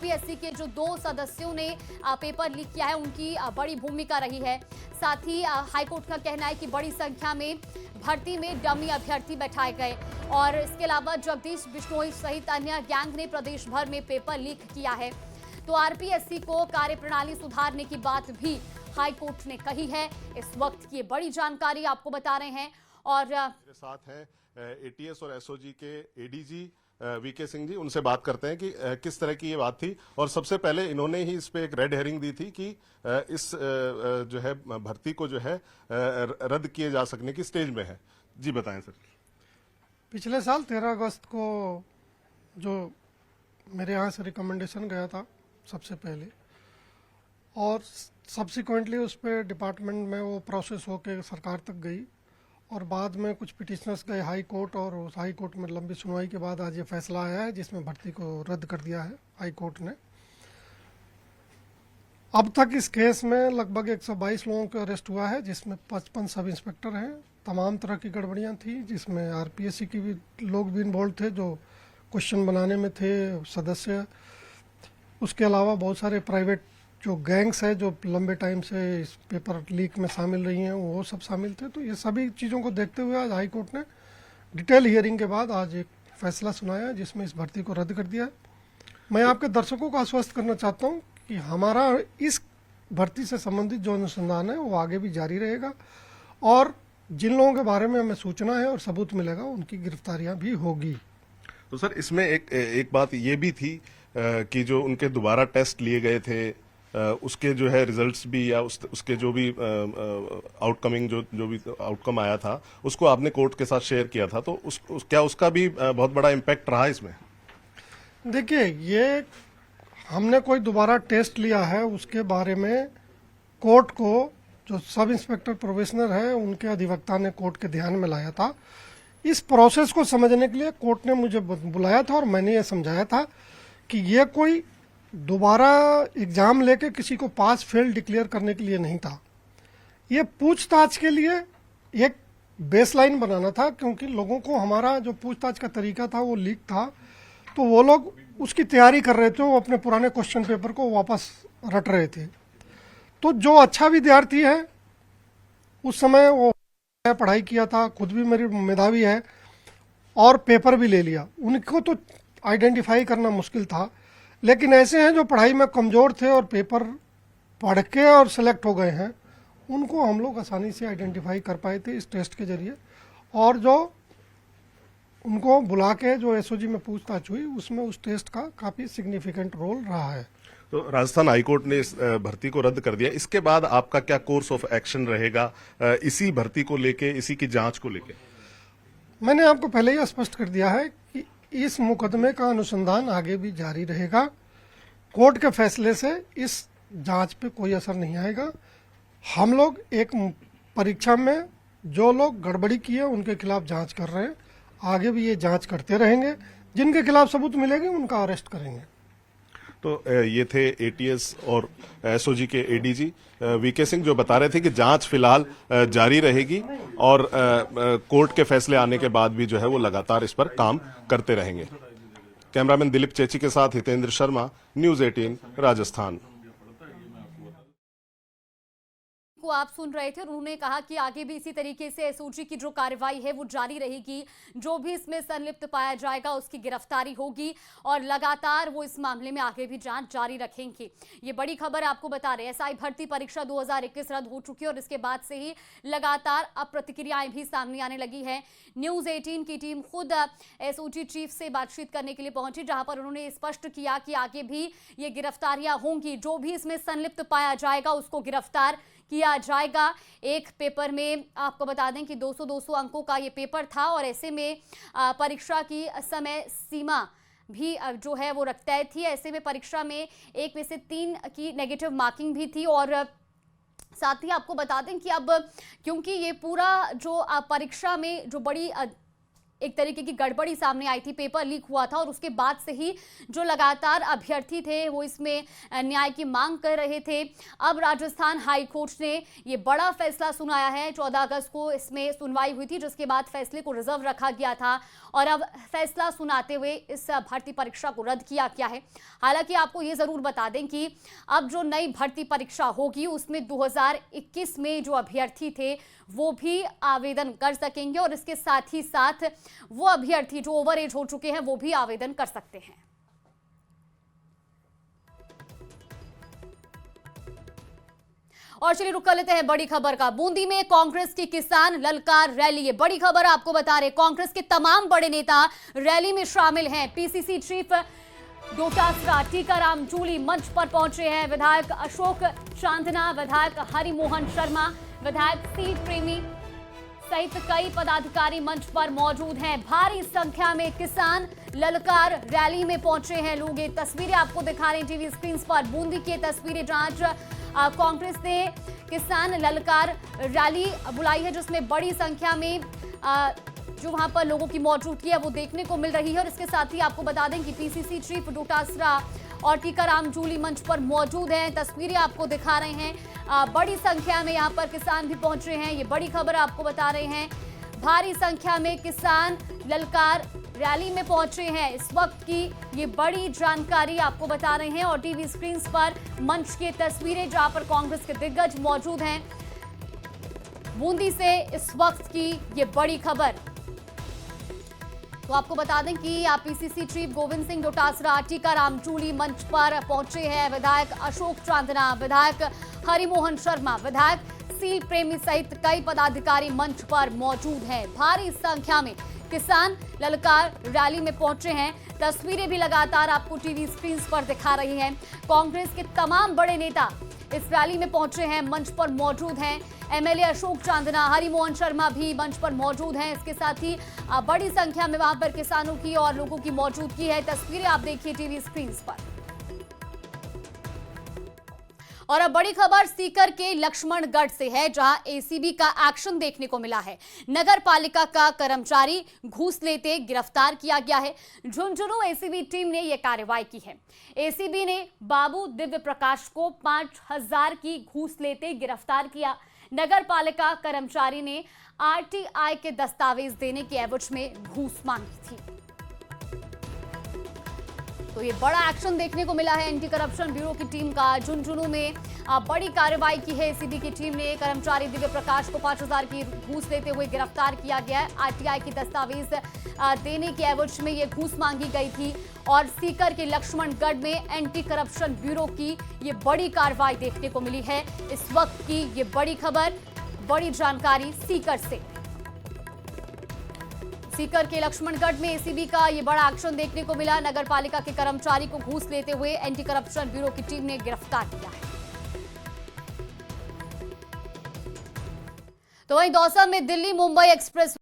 RPSC के जो 2 सदस्यों ने पेपर लीक किया है उनकी बड़ी भूमिका रही है। साथ ही हाईकोर्ट का कहना है कि बड़ी संख्या में भर्ती में डमी अभ्यर्थी बैठाए गए और इसके अलावा जगदीश बिश्नोई सहित अन्य गैंग ने प्रदेश भर में पेपर लीक किया है। तो आरपीएससी को कार्यप्रणाली सुधारने की बात भी हाईकोर्ट ने कही है। इस वक्त की बड़ी जानकारी आपको बता रहे हैं। और मेरे साथ हैं एटीएस और एसओजी के एडीजी वीके सिंह जी, उनसे बात करते हैं कि किस तरह की ये बात थी। और सबसे पहले इन्होंने ही इस पे एक रेड हेरिंग दी थी कि इस जो है भर्ती को जो है रद्द किए जा सकने की स्टेज में है। जी बताएं सर। पिछले साल 13 अगस्त को जो मेरे यहाँ से रिकमेंडेशन गया था सबसे पहले, और सब्सिक्वेंटली उस पर डिपार्टमेंट में वो प्रोसेस होके सरकार तक गई और बाद में कुछ पिटिशनर्स गए हाई कोर्ट और उस हाई कोर्ट में लंबी सुनवाई के बाद आज ये फैसला आया है जिसमें भर्ती को रद्द कर दिया है हाई कोर्ट ने। अब तक इस केस में लगभग 122 लोगों का अरेस्ट हुआ है, जिसमें 55 सब इंस्पेक्टर हैं। तमाम तरह की गड़बड़ियां थी, जिसमें आरपीएससी की भी लोग भी इन्वॉल्व थे जो क्वेश्चन बनाने में थे सदस्य। उसके अलावा बहुत सारे प्राइवेट जो गैंग्स है जो लंबे टाइम से इस पेपर लीक में शामिल रही हैं, वो सब शामिल थे। तो ये सभी चीज़ों को देखते हुए आज हाई कोर्ट ने डिटेल हियरिंग के बाद आज एक फैसला सुनाया जिसमें इस भर्ती को रद्द कर दिया है। मैं आपके दर्शकों को आश्वस्त करना चाहता हूँ कि हमारा इस भर्ती से संबंधित जो अनुसंधान है वो आगे भी जारी रहेगा और जिन लोगों के बारे में हमें सूचना है और सबूत मिलेगा उनकी गिरफ्तारियां भी होगी। तो सर इसमें एक बात ये भी थी कि जो उनके दोबारा टेस्ट लिए गए थे उसके जो है रिजल्ट्स भी या उसके जो भी आउटकमिंग जो भी आउटकम आया था उसको आपने कोर्ट के साथ शेयर किया था। तो क्या उसका भी बहुत बड़ा इम्पैक्ट रहा इसमें? देखिए, ये हमने कोई दोबारा टेस्ट लिया है उसके बारे में कोर्ट को जो सब इंस्पेक्टर प्रोबेशनर है उनके अधिवक्ता ने कोर्ट के ध्यान में लाया था। इस प्रोसेस को समझने के लिए कोर्ट ने मुझे बुलाया था और मैंने ये समझाया था कि ये कोई दोबारा एग्जाम लेके किसी को पास फेल डिक्लेयर करने के लिए नहीं था। ये पूछताछ के लिए एक बेसलाइन बनाना था, क्योंकि लोगों को हमारा जो पूछताछ का तरीका था वो लीक था, तो वो लोग उसकी तैयारी कर रहे थे, वो अपने पुराने क्वेश्चन पेपर को वापस रट रहे थे। तो जो अच्छा विद्यार्थी है उस समय वो पढ़ाई किया था, खुद भी मेरी मेधावी है और पेपर भी ले लिया, उनको तो आइडेंटिफाई करना मुश्किल था। लेकिन ऐसे हैं जो पढ़ाई में कमज़ोर थे और पेपर पढ़ के और सेलेक्ट हो गए हैं, उनको हम लोग आसानी से आइडेंटिफाई कर पाए थे इस टेस्ट के जरिए। और जो उनको बुला के जो एसओजी में पूछताछ हुई उसमें उस टेस्ट का काफ़ी सिग्निफिकेंट रोल रहा है। तो राजस्थान हाईकोर्ट ने इस भर्ती को रद्द कर दिया, इसके बाद आपका क्या कोर्स ऑफ एक्शन रहेगा इसी भर्ती को लेके, इसी की जांच को लेके? मैंने आपको पहले ही स्पष्ट कर दिया है कि इस मुकदमे का अनुसंधान आगे भी जारी रहेगा। कोर्ट के फैसले से इस जांच पे कोई असर नहीं आएगा। हम लोग एक परीक्षा में जो लोग गड़बड़ी की है उनके खिलाफ जांच कर रहे हैं, आगे भी ये जांच करते रहेंगे। जिनके खिलाफ सबूत मिलेंगे उनका अरेस्ट करेंगे। तो ये थे एटीएस और एसओजी के एडीजी वीके सिंह जो बता रहे थे कि जांच फिलहाल जारी रहेगी और कोर्ट के फैसले आने के बाद भी जो है वो लगातार इस पर काम करते रहेंगे। कैमरामैन दिलीप चेची के साथ हितेंद्र शर्मा, न्यूज़ 18 राजस्थान। को आप सुन रहे थे और उन्होंने कहा कि आगे भी इसी तरीके से एसओजी की जो कार्रवाई है वो जारी रहेगी। जो भी इसमें संलिप्त पाया जाएगा उसकी गिरफ्तारी होगी और लगातार वो इस मामले में आगे भी जांच जारी रखेंगे। ये बड़ी खबर आपको बता रहे हैं। एसआई भर्ती परीक्षा 2021 रद्द हो चुकी है और इसके बाद से ही लगातार अब प्रतिक्रियाएं भी सामने आने लगी है। न्यूज़ 18 की टीम खुद एसओजी चीफ से बातचीत करने के लिए पहुंची, जहां पर उन्होंने स्पष्ट किया कि आगे भी ये गिरफ्तारियां होंगी। जो भी इसमें संलिप्त पाया जाएगा उसको गिरफ्तार किया जाएगा। एक पेपर में आपको बता दें कि 200 अंकों का ये पेपर था और ऐसे में परीक्षा की समय सीमा भी जो है वो तय थी। ऐसे में परीक्षा में 1 में से 3 की नेगेटिव मार्किंग भी थी। और साथ ही आपको बता दें कि अब क्योंकि ये पूरा जो परीक्षा में जो बड़ी एक तरीके की गड़बड़ी सामने आई थी, पेपर लीक हुआ था और उसके बाद से ही जो लगातार अभ्यर्थी थे वो इसमें न्याय की मांग कर रहे थे। अब राजस्थान हाई कोर्ट ने ये बड़ा फैसला सुनाया है। 14 अगस्त को इसमें सुनवाई हुई थी, जिसके बाद फैसले को रिजर्व रखा गया था और अब फैसला सुनाते हुए इस भर्ती परीक्षा को रद्द किया गया है। हालांकि आपको ये जरूर बता दें कि अब जो नई भर्ती परीक्षा होगी उसमें 2021 में जो अभ्यर्थी थे वो भी आवेदन कर सकेंगे और इसके साथ ही साथ वो अभ्यर्थी जो ओवर एज हो चुके हैं वो भी आवेदन कर सकते हैं। और चलिए रुक कर लेते हैं बड़ी खबर का। बूंदी में कांग्रेस की किसान ललकार रैली, ये बड़ी खबर आपको बता रहे। कांग्रेस के तमाम बड़े नेता रैली में शामिल हैं। पीसीसी चीफ डोटासरा टीकाराम जूली मंच पर पहुंचे हैं। विधायक अशोक चांदना, विधायक हरिमोहन शर्मा, विधायक सी प्रेमी सहित कई पदाधिकारी मंच पर मौजूद हैं। भारी संख्या में किसान ललकार रैली में पहुंचे हैं लोग। ये तस्वीरें आपको दिखा रहे हैं टीवी स्क्रीन पर। बूंदी की तस्वीरें जहां कांग्रेस ने किसान ललकार रैली बुलाई है, जिसमें बड़ी संख्या में जो वहां पर लोगों की मौजूदगी है वो देखने को मिल रही है। और इसके साथ ही आपको बता दें कि पीसीसी चीफ डोटासरा और टीकाराम जूली मंच पर मौजूद हैं। तस्वीरें आपको दिखा रहे हैं। बड़ी संख्या में यहां पर किसान भी पहुंचे हैं। ये बड़ी खबर आपको बता रहे हैं। भारी संख्या में किसान ललकार रैली में पहुंचे हैं। इस वक्त की ये बड़ी जानकारी आपको बता रहे हैं और टीवी स्क्रीन पर मंच की तस्वीरें जहां पर कांग्रेस के दिग्गज मौजूद हैं। बूंदी से इस वक्त की ये बड़ी खबर। तो आपको बता दें कि आप पीसीसी चीफ गोविंद सिंह डोटासरा टीकाराम जूली मंच पर पहुंचे हैं। विधायक अशोक चांदना, विधायक हरिमोहन शर्मा, विधायक सी प्रेमी सहित कई पदाधिकारी मंच पर मौजूद हैं। भारी संख्या में किसान ललकार रैली में पहुंचे हैं। तस्वीरें भी लगातार आपको टीवी स्क्रीन पर दिखा रही हैं। कांग्रेस के तमाम बड़े नेता इस रैली में पहुंचे हैं, मंच पर मौजूद हैं। एमएलए अशोक चांदना, हरिमोहन शर्मा भी मंच पर मौजूद हैं। इसके साथ ही बड़ी संख्या में वहां पर किसानों की और लोगों की मौजूदगी है। तस्वीरें आप देखिए टीवी स्क्रीन पर। और अब बड़ी खबर सीकर के लक्ष्मणगढ़ से है, जहां एसीबी का एक्शन देखने को मिला है। नगर पालिका का कर्मचारी घूस लेते गिरफ्तार किया गया है। झुंझुनू एसीबी टीम ने यह कार्रवाई की है। एसीबी ने बाबू दिव्य प्रकाश को 5000 की घूस लेते गिरफ्तार किया। नगर पालिका कर्मचारी ने आरटीआई के दस्तावेज देने के एवज में घूस मांगी थी। तो ये बड़ा एक्शन देखने को मिला है एंटी करप्शन ब्यूरो की टीम का। झुंझुनू में बड़ी कार्रवाई की है एसीबी की टीम ने। कर्मचारी दिव्य प्रकाश को 5000 की घूस लेते हुए गिरफ्तार किया गया है। आरटीआई की दस्तावेज देने के एवज में ये घूस मांगी गई थी। और सीकर के लक्ष्मणगढ़ में एंटी करप्शन ब्यूरो की ये बड़ी कार्रवाई देखने को मिली है। इस वक्त की ये बड़ी खबर, बड़ी जानकारी सीकर से। सीकर के लक्ष्मणगढ़ में एसीबी का ये बड़ा एक्शन देखने को मिला। नगर पालिका के कर्मचारी को घूस लेते हुए एंटी करप्शन ब्यूरो की टीम ने गिरफ्तार किया है। तो वहीं दौसा में दिल्ली मुंबई एक्सप्रेस